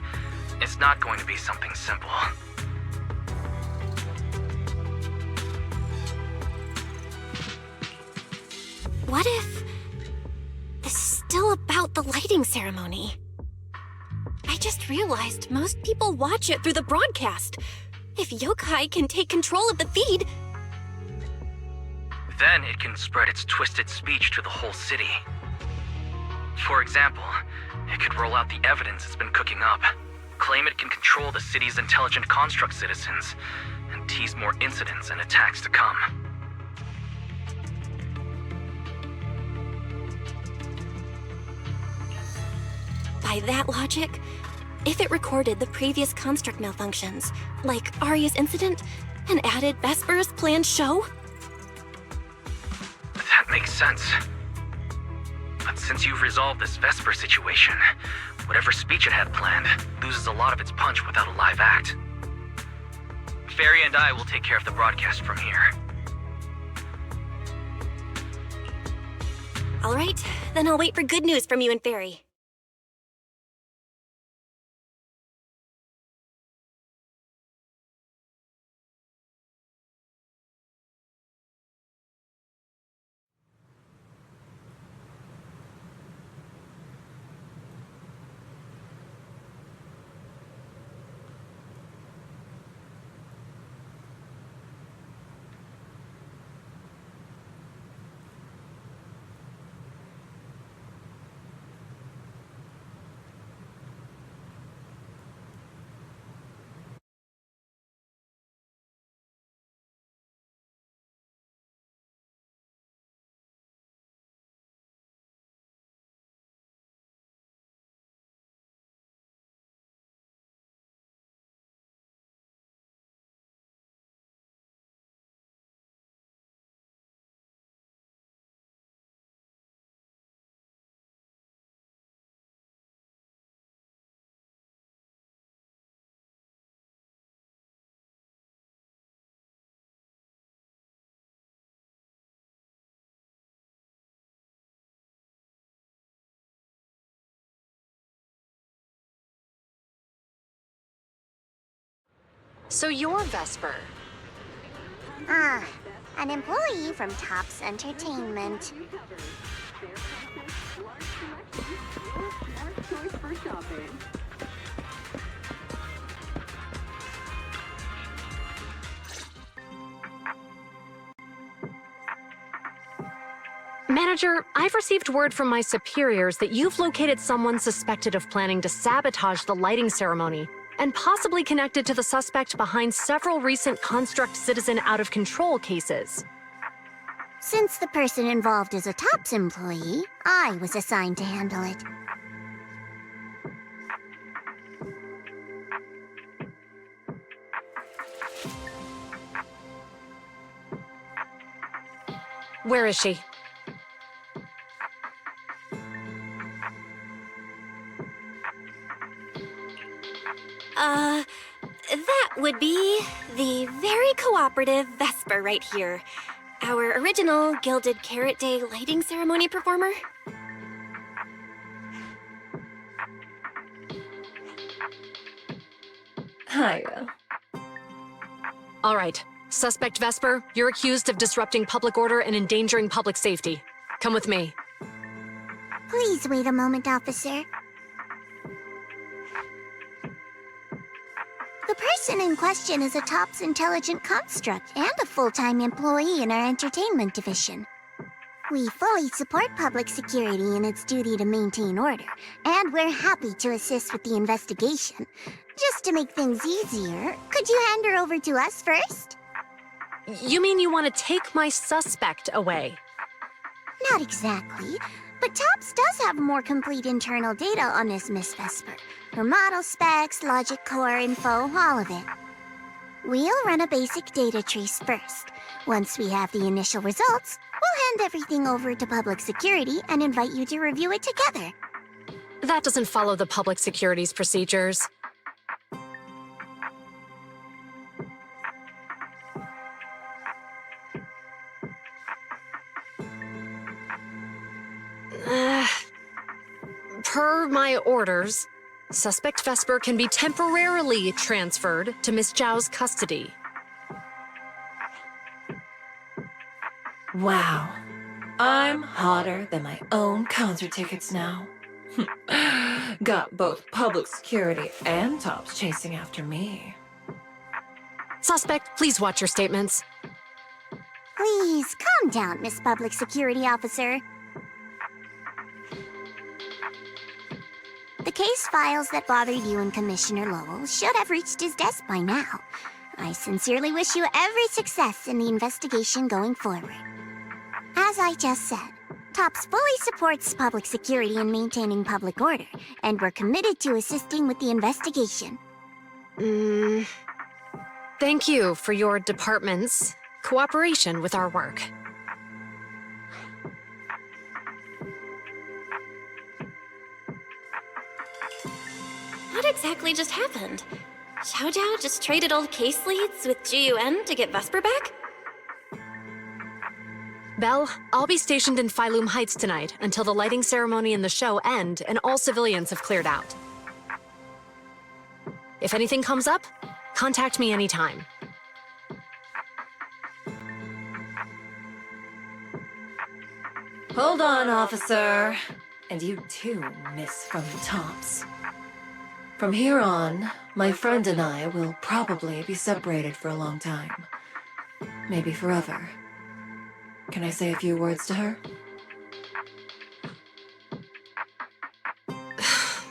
it's not going to be something simple. What if this is still about the lighting ceremony? I just realized most people watch it through the broadcast. If yokai can take control of the feed, Then it can spread its twisted speech to the whole city. For example, it could roll out the evidence it's been cooking up, claim it can control the city's intelligent construct citizens, and tease more incidents and attacks to come. by that logic, if it recorded the previous construct malfunctions, like Arya's incident, and added Vesper's planned show? That makes sense. But since you've resolved this Vesper situation, whatever speech it had planned loses a lot of its punch without a live act. Fairy and I will take care of the broadcast from here. All right, then I'll wait for good news from you and Fairy. So you're Vesper. An employee from Topps Entertainment. Manager, I've received word from my superiors that you've located someone suspected of planning to sabotage the lighting ceremony, and possibly connected to the suspect behind several recent Construct Citizen out-of-control cases. Since the person involved is a Topps employee, I was assigned to handle it. Where is she? That would be the very cooperative Vesper right here. Our original Gilded Carrot Day lighting ceremony performer. Hiya. All right. Suspect Vesper, you're accused of disrupting public order and endangering public safety. Come with me. Please wait a moment, officer. The person in question is a Topps intelligent construct and a full-time employee in our entertainment division. We fully support public security in its duty to maintain order, and we're happy to assist with the investigation. Just to make things easier, could you hand her over to us first? You mean you want to take my suspect away? Not exactly, but Topps does have more complete internal data on this Miss Vesper. Her model specs, logic core info, all of it. We'll run a basic data trace first. Once we have the initial results, we'll hand everything over to public security and invite you to review it together. That doesn't follow the public security's procedures. Per my orders, suspect Vesper can be temporarily transferred to Miss Zhao's custody. Wow. I'm hotter than my own concert tickets now. Got both public security and tops chasing after me. Suspect, please watch your statements. Please, calm down, Miss Public Security Officer. The case files that bothered you and Commissioner Lowell should have reached his desk by now. I sincerely wish you every success in the investigation going forward. As I just said, TOPS fully supports public security and maintaining public order, and we're committed to assisting with the investigation. Thank you for your department's cooperation with our work. What exactly just happened? Xiao Zhao just traded old case leads with GUN to get Vesper back? Belle, I'll be stationed in Phylum Heights tonight until the lighting ceremony and the show end and all civilians have cleared out. If anything comes up, contact me anytime. Hold on, officer. And you too, Miss from the Tops. From here on, my friend and I will probably be separated for a long time. Maybe forever. Can I say a few words to her?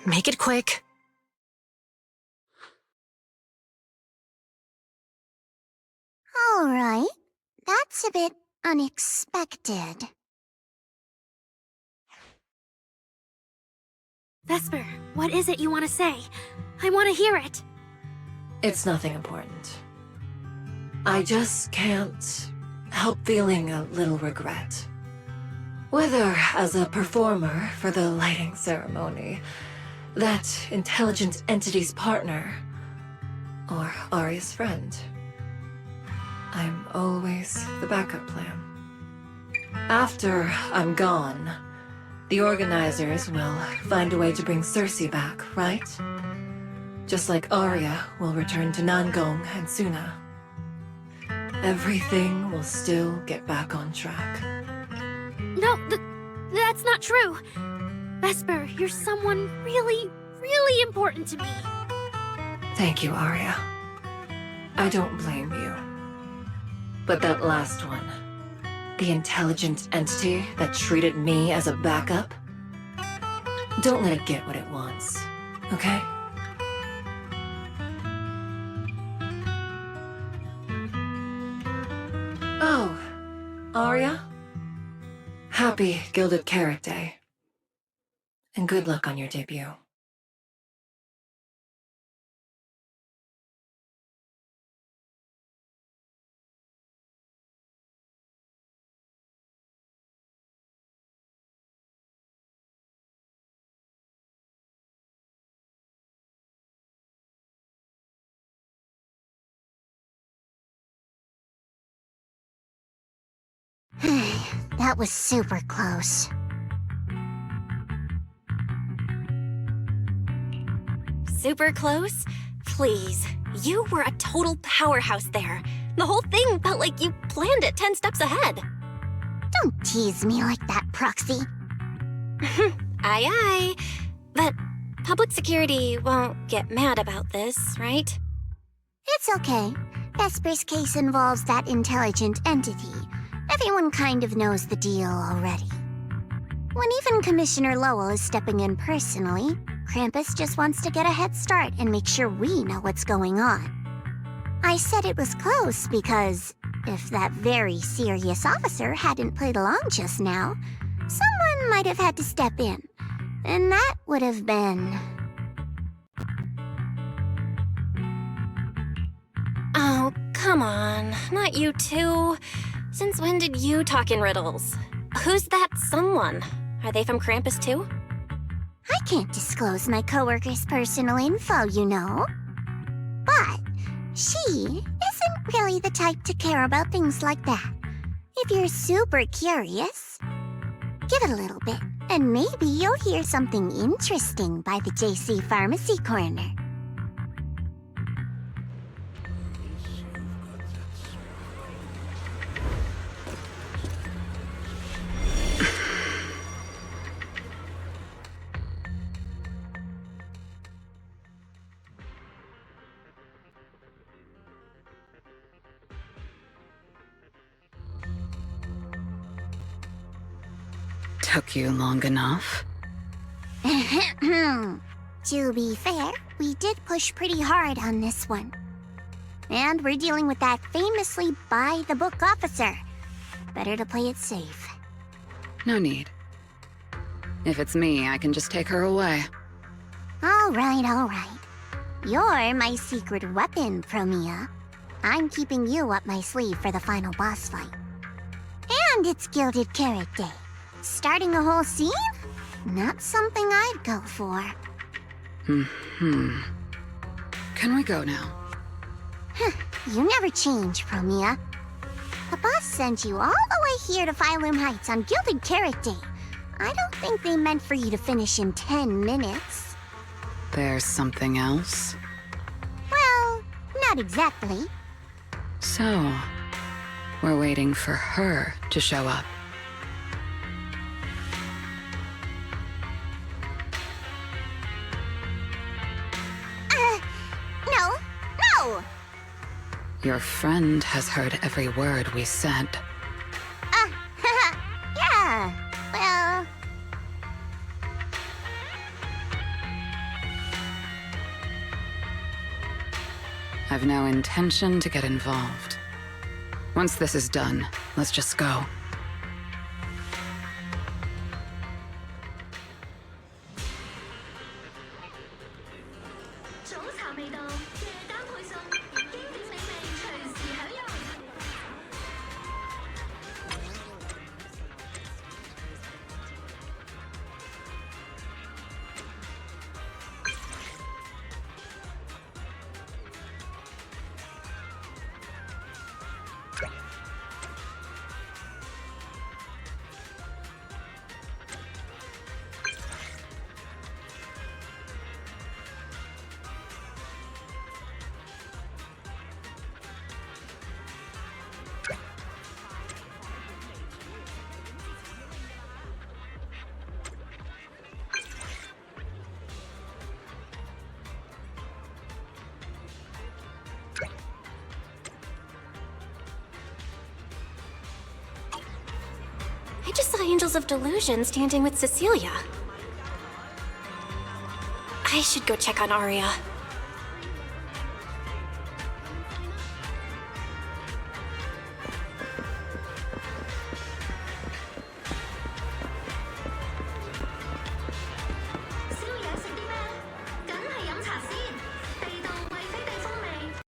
Make it quick. All right. That's a bit unexpected. Vesper, what is it you want to say? I want to hear it. It's nothing important. I just can't help feeling a little regret. Whether as a performer for the lighting ceremony, that intelligent entity's partner, or Arya's friend, I'm always the backup plan. After I'm gone, the organizers will find a way to bring Cersei back, right? Just like Arya will return to Nangong and Suna. Everything will still get back on track. No, that's not true. Vesper, you're someone really, really important to me. Thank you, Arya. I don't blame you. But that last one, the intelligent entity that treated me as a backup, don't let it get what it wants, okay? Oh, Arya? Happy Gilded Carrot Day. And good luck on your debut. That was super close. Super close? Please, you were a total powerhouse there. The whole thing felt like you planned it 10 steps ahead. Don't tease me like that, Proxy. Aye, aye. But public security won't get mad about this, right? It's okay. Vesper's case involves that intelligent entity. Everyone kind of knows the deal already. When even Commissioner Lowell is stepping in personally, Krampus just wants to get a head start and make sure we know what's going on. I said it was close because if that very serious officer hadn't played along just now, someone might have had to step in. And that would have been... Oh, come on. Not you too. Since when did you talk in riddles? Who's that someone? Are they from Krampus too? I can't disclose my coworker's personal info, you know. But she isn't really the type to care about things like that. If you're super curious, give it a little bit, And maybe you'll hear something interesting by the JC Pharmacy Corner. Took you long enough? To be fair, we did push pretty hard on this one. And we're dealing with that famously by-the-book officer. Better to play it safe. No need. If it's me, I can just take her away. All right. You're my secret weapon, Promia. I'm keeping you up my sleeve for the final boss fight. And it's Gilded Carrot Day. Starting a whole scene? Not something I'd go for. Can we go now? You never change, Promia. The boss sent you all the way here to Phylum Heights on Gilded Carrot Day. I don't think they meant for you to finish in 10 minutes. There's something else? Well, not exactly. So, we're waiting for her to show up. No! Your friend has heard every word we said. Yeah, well... I've no intention to get involved. Once this is done, let's just go. I just saw Angels of Delusion standing with Cecilia. I should go check on Aria.